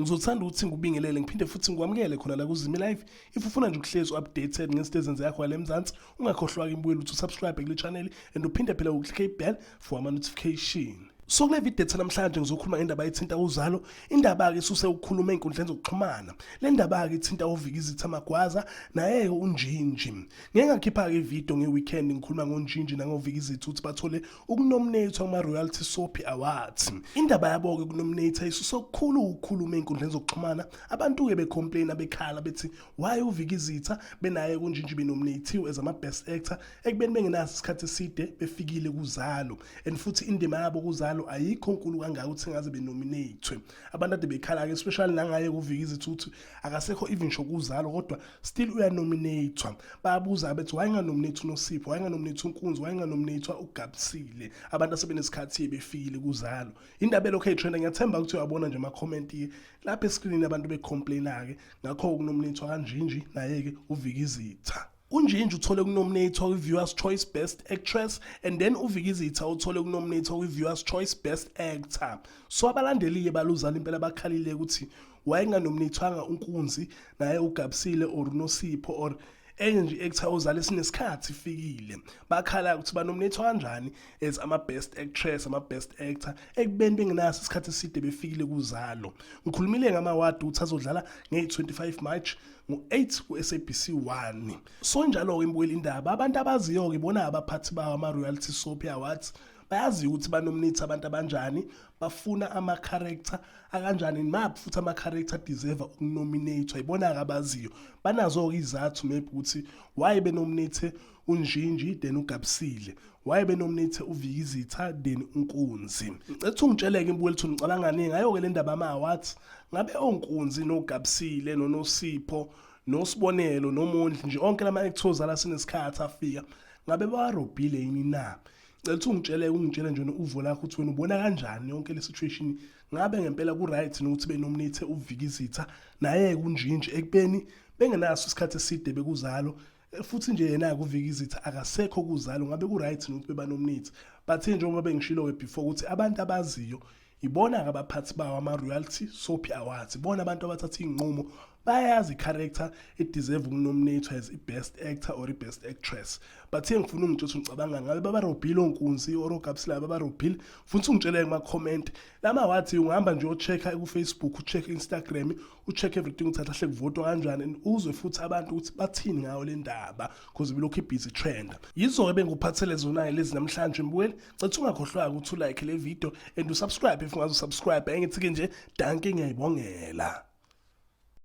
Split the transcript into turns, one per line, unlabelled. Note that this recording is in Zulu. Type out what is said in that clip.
Ngizothanda ukuthi ngikubingelele ngiphinde futhi ngikwamukele khona la kuZimi Live. If ufuna nje ukuhlezi updated ngezinto ezenzeka la eMzansi, ungakhohlwa imbuyelo ukuthi subscribe kule channel and uphinde phela uklikhe ibell for ama notification. So kule video namhlanje ngizokhuluma ngendaba ethinta Uzalo. Indaba ke isuse ukukhuluma einkundleni zokuxhumana. Le ndaba ke ithinta uVikizitha Magwaza naye uNjinji. Ngeke ngakhipha ke ivideo ngeweekend ngikhuluma ngoNjinji nangoVikizitha ukuthi bathole ukunominate kuma Royalty Soap Awards. Indaba yabo ke kunominate isuse ukukhulu ukukhuluma einkundleni zokuxhumana. Abantu ke becomplain bekhala bethi why uVikizitha benaye kuNjinji benominate as ama best actor ekubeni bengenaso isikhathi eside befikile kuZalo and futhi indima yabo kuZalo ayikho nkulu kangaka ukuthi ngaze benominate. Abantu ade bekhala ke especially nangaye kuVikizitha ukuthi akasekho even show kuZalo kodwa still uyanominate. Bayabuza bethi why nganominate Nosipho, why nganominate Nkunzi, why nganominate uGabisile. Abantu asebenesikhathi befikile kuZalo. Indaba lokho trend ngiyathemba ukuthi uyabona nje ama comment lapha escreen abantu becomplaina ke ngakho ukunominate kaNjinji naye ke uVikizitha. uNjinji uthole ukunominate kwi-Viewers Choice Best Actress and then uVikizitha uthole ukunominate kwi-Viewers Choice Best Actor. So abalandeli baluzana impela bakhalile ukuthi wayenganominatwanga uNkunzi naye uGabisile or Nosipho or enye actor Uzalo sinesikhathi ifikile. Bakhala ukuthi banominate kanjani as ama best actress, ama best actor ekubeni bengenaso isikhathi eside befikile kuZalo. Ngikhulumile ngama award ukuthi azodlala nge-25 March ngo-8 ku-SABC 1. So njalo ke imbuyela indaba abantu abaziyo ke bona abaphathi bawo ama Royalty Soap Awards bayazi ukuthi banominate abantu abanjani, bafuna ama character akanjani, map futhi ama character deserve ukunominate. Ayibona akabaziyo banazo izathu maybe ukuthi why benominate uNjinji then uGabisile, why benominate uVikizitha then uNkunzi. Ngicela ungitsheleke imbuyelo ukuthi ngicabanga nini ngayo ke le ndaba ama awards. Ngabe oNkunzi noGabisile noNosipho noSibonelo noMondli nje onke lama actors ala sinesikhathi afika ngabe barobhile yini na? Ngicela ungitshele nje uvo lakho ukuthi wena ubona kanjani yonke le situation. Ngabe ngempela ku right nokuthi benominate uVikizitha naye kuNjinji ekubeni bengenaso isikhathi eside bekuZalo futhi nje yena kuVikizitha akasekho kuZalo. Ngabe ku right nokuthi bebanominate but njengoba bengishilo ke before ukuthi abantu abaziyo ibona abaphathi bawo ama Royalty Soap Awards, ibona abantu abathatha inqumo bayazi character it deserve ukunominate as i-best actor or i-best actress. But ngifuna ungitshela ngicabanga ngabe babarobhile oNkunzi or uGabisile babarobhile futhi ungitshele kuma comment lama awards. Ungahamba nje ochecka ku Facebook, ucheck Instagram, ucheck everything ukuthi ahle kuvotwa kanjani and uzwe futhi abantu ukuthi bathini ngayo le ndaba because bilokhu busy trend. Yizo ke benguphathele zona lezi namhlanje mbuyeli. Cela ungakhohlwa ukuthi ulike le video and usubscribe if ungazi usubscribe. Engithi ke nje danke ngiyayibongela.